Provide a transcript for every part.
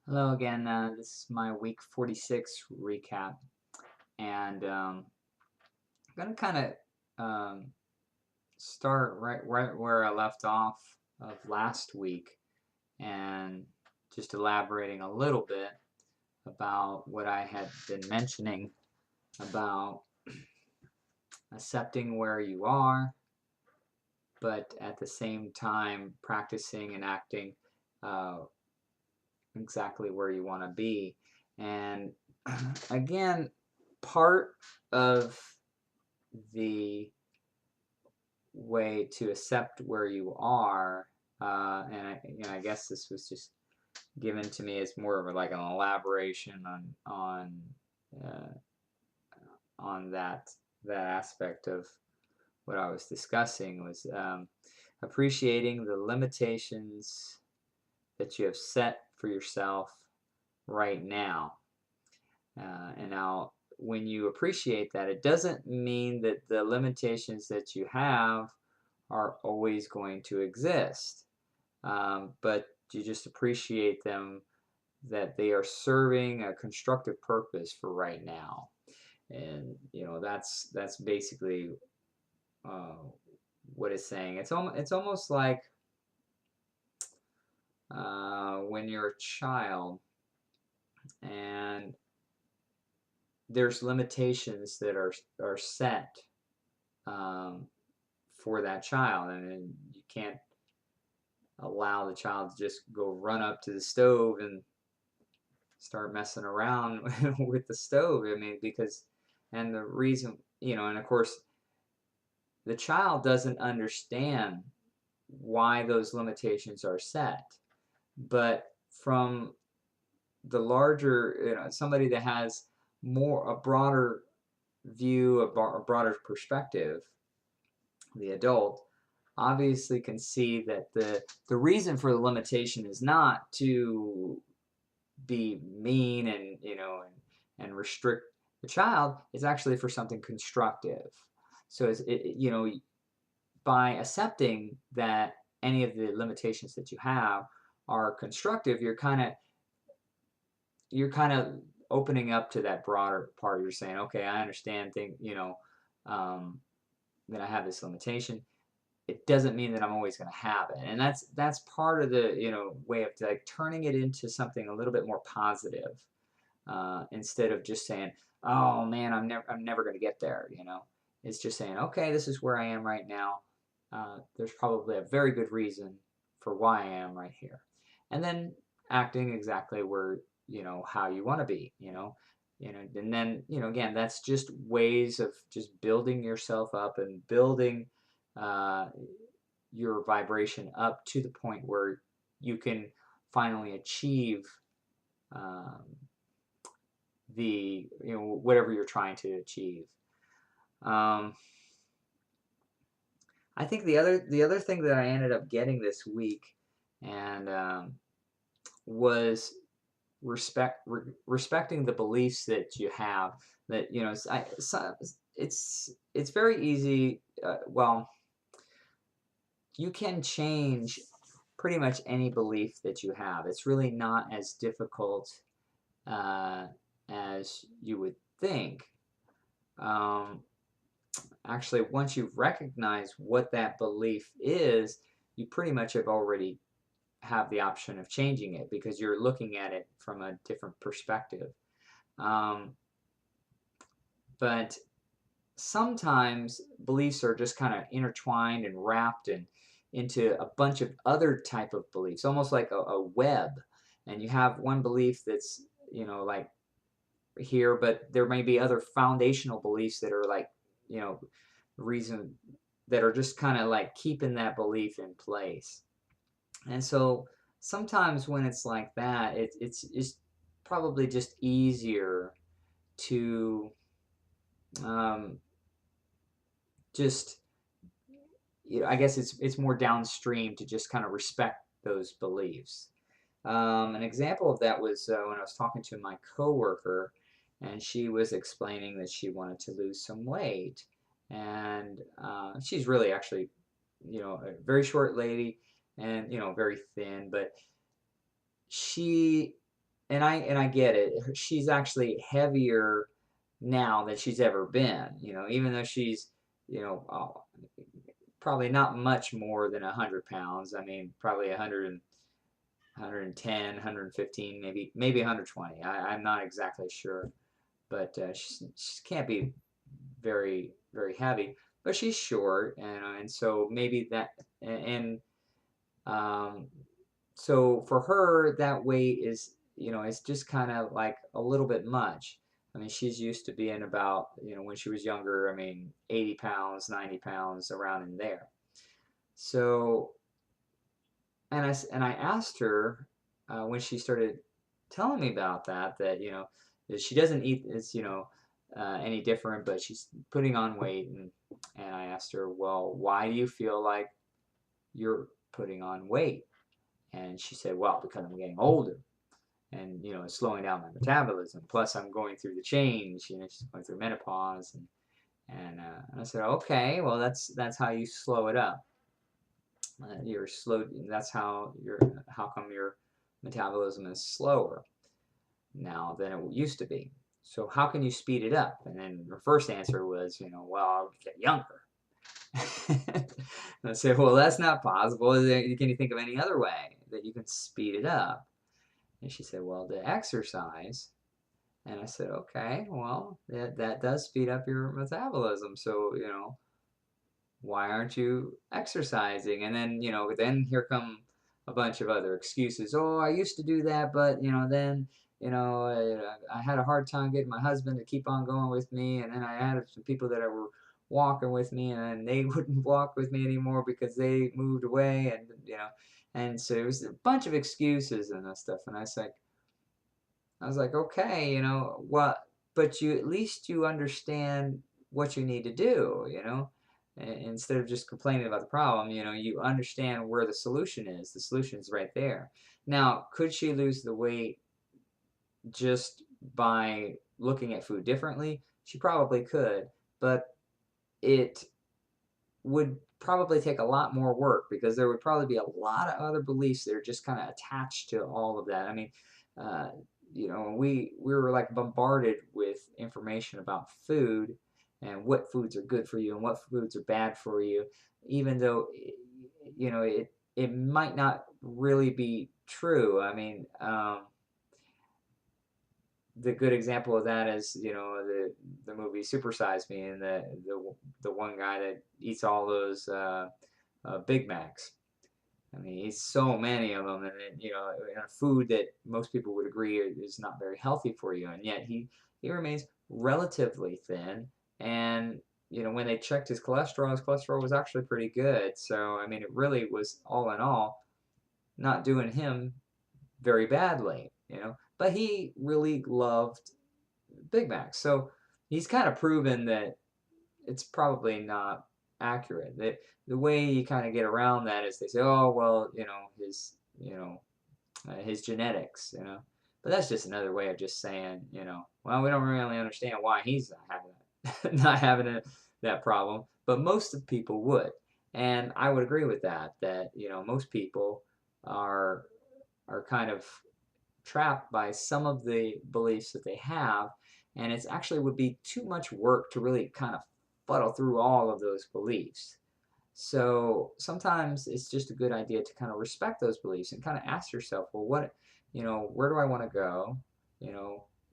Hello again. This is my week 46 recap, and I'm gonna kind of start right where I left off of last week, and just elaborating a little bit about what I had been mentioning about accepting where you are, but at the same time practicing and acting uh, exactly where you want to be. And again, part of the way to accept where you are, and I guess this was just given to me as more of like an elaboration uh, on that aspect of what I was discussing was appreciating the limitations that you have set for yourself right now. And now, when you appreciate that, it doesn't mean that the limitations that you have are always going to exist, but you just appreciate them, that they are serving a constructive purpose for right now. And that's basically uh, what it's saying. It's almost like when you're a child and there's limitations that are set um, for that child, and you can't allow the child to just go run up to the stove and start messing around with the stove. I mean, because, and the reason, and of course, the child doesn't understand why those limitations are set. But from the larger, somebody that has a broader view, a broader perspective, the adult obviously can see that the reason for the limitation is not to be mean and and restrict the child. It's actually for something constructive. So by accepting that any of the limitations that you have are constructive, you're kind of opening up to that broader part. You're saying, okay, I understand um, that I have this limitation. It doesn't mean that I'm always going to have it, and that's part of the way of like turning it into something a little bit more positive, instead of just saying, oh man, I'm never going to get there. It's just saying, okay, this is where I am right now. There's probably a very good reason for why I am right here, and then acting exactly where how you want to be. And then again, that's just ways of just building yourself up and building uh, your vibration up to the point where you can finally achieve um, the whatever you're trying to achieve. Um, I think the other thing that I ended up getting this week, and was respecting the beliefs that you have. That it's very easy. Well, you can change pretty much any belief that you have. It's really not as difficult uh, as you would think. Um, Actually, once you've recognized what that belief is, you pretty much have already have the option of changing it because you're looking at it from a different perspective. Um, but sometimes beliefs are just kind of intertwined and wrapped into a bunch of other type of beliefs, almost like a web. And you have one belief that's like here, but there may be other foundational beliefs that are like you know reason that are just kind of like keeping that belief in place. And so sometimes when it's like that, it's probably just easier to um, just I guess it's more downstream to just kind of respect those beliefs. An example of that was when I was talking to my coworker, and she was explaining that she wanted to lose some weight, and she's really actually, a very short lady, and very thin, but she and I get it. She's actually heavier now than she's ever been. Even though she's probably not much more than 100 pounds. I mean, probably 100 and 110, 115, maybe 120. I'm not exactly sure, but she can't be very very heavy. But she's short, and so maybe that and um, so for her that weight is it's just kind of like a little bit much. I mean, she's used to being about when she was younger. I mean, 80 pounds, 90 pounds, around in there. So and I asked her when she started telling me about that that she doesn't eat it's any different, but she's putting on weight, and I asked her, well, why do you feel like you're putting on weight? And she said, well, because I'm getting older, and it's slowing down my metabolism. Plus, I'm going through the change. She's going through menopause, and I said, okay, well, that's how you slow it up. You're slow. That's how come your metabolism is slower now than it used to be. So how can you speed it up? And then her first answer was, well, I'll get younger. I said, well, that's not possible. Can you think of any other way that you can speed it up? And she said, well, the exercise. And I said, okay, well, that does speed up your metabolism. So, why aren't you exercising? And then, then here come a bunch of other excuses. Oh, I used to do that, but, then, I had a hard time getting my husband to keep on going with me. And then I had some people that were walking with me, and they wouldn't walk with me anymore because they moved away. And so it was a bunch of excuses and that stuff. And I was like, okay, what, but at least you understand what you need to do, instead of just complaining about the problem, you understand where the solution is. The solution is right there. Now, could she lose the weight just by looking at food differently? She probably could, but it would probably take a lot more work because there would probably be a lot of other beliefs that are just kind of attached to all of that. I mean, uh, we were like bombarded with information about food and what foods are good for you and what foods are bad for you, even though it might not really be true. I mean, the good example of that is the movie Super Size Me, and the one guy that eats all those Big Macs. I mean, he eats so many of them, and a food that most people would agree is not very healthy for you, and yet he remains relatively thin. And when they checked his cholesterol was actually pretty good. So I mean, it really was all in all not doing him very badly. But he really loved Big Macs. So he's kind of proven that it's probably not accurate. The way you kind of get around that is they say, oh, well, his genetics, But that's just another way of just saying, well, we don't really understand why he's not having not having that problem, but most of the people would. And I would agree with that most people are kind of trapped by some of the beliefs that they have, and it's actually would be too much work to really kind of fuddle through all of those beliefs. So sometimes it's just a good idea to kind of respect those beliefs and kind of ask yourself, well, where do I want to go?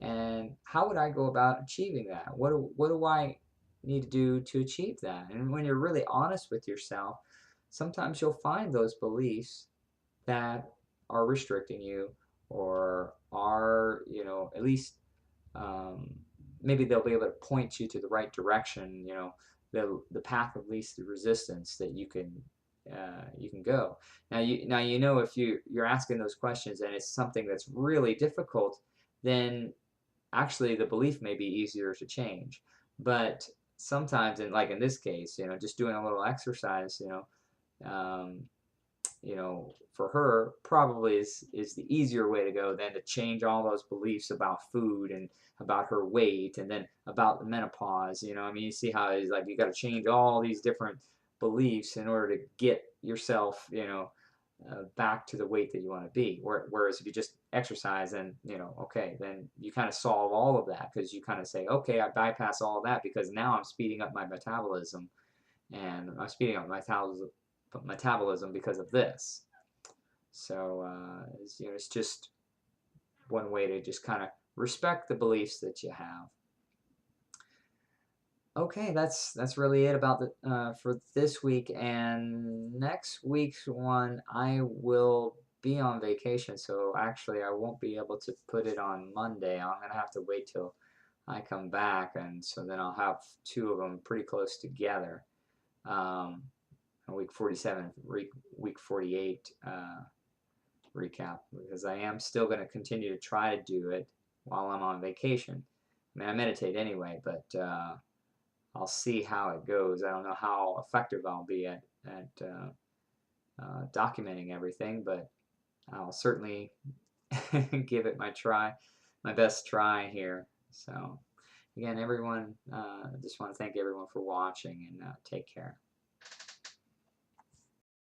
And how would I go about achieving that? What do I need to do to achieve that? And when you're really honest with yourself, sometimes you'll find those beliefs that are restricting you, or are at least um, maybe they'll be able to point you to the right direction, the path of least resistance that you can go. Now if you're asking those questions and it's something that's really difficult, then actually the belief may be easier to change. But sometimes, like in this case, just doing a little exercise, um, for her probably is the easier way to go than to change all those beliefs about food and about her weight and then about the menopause. I mean, you see how it's like you got to change all these different beliefs in order to get yourself, back to the weight that you want to be. Whereas if you just exercise, and okay, then you kind of solve all of that, because you kind of say, okay, I bypass all of that because now I'm speeding up my metabolism, and I'm speeding up my metabolism because of this. So it's just one way to just kind of respect the beliefs that you have. Okay, that's really it about the for this week. And next week's one, I will be on vacation, so actually I won't be able to put it on Monday. I'm gonna have to wait till I come back, and so then I'll have two of them pretty close together. Um, week 47, week 48 recap, because I am still going to continue to try to do it while I'm on vacation. I mean, I meditate anyway, but I'll see how it goes. I don't know how effective I'll be at documenting everything, but I'll certainly give it my best try here. So, again, everyone, just want to thank everyone for watching, and take care.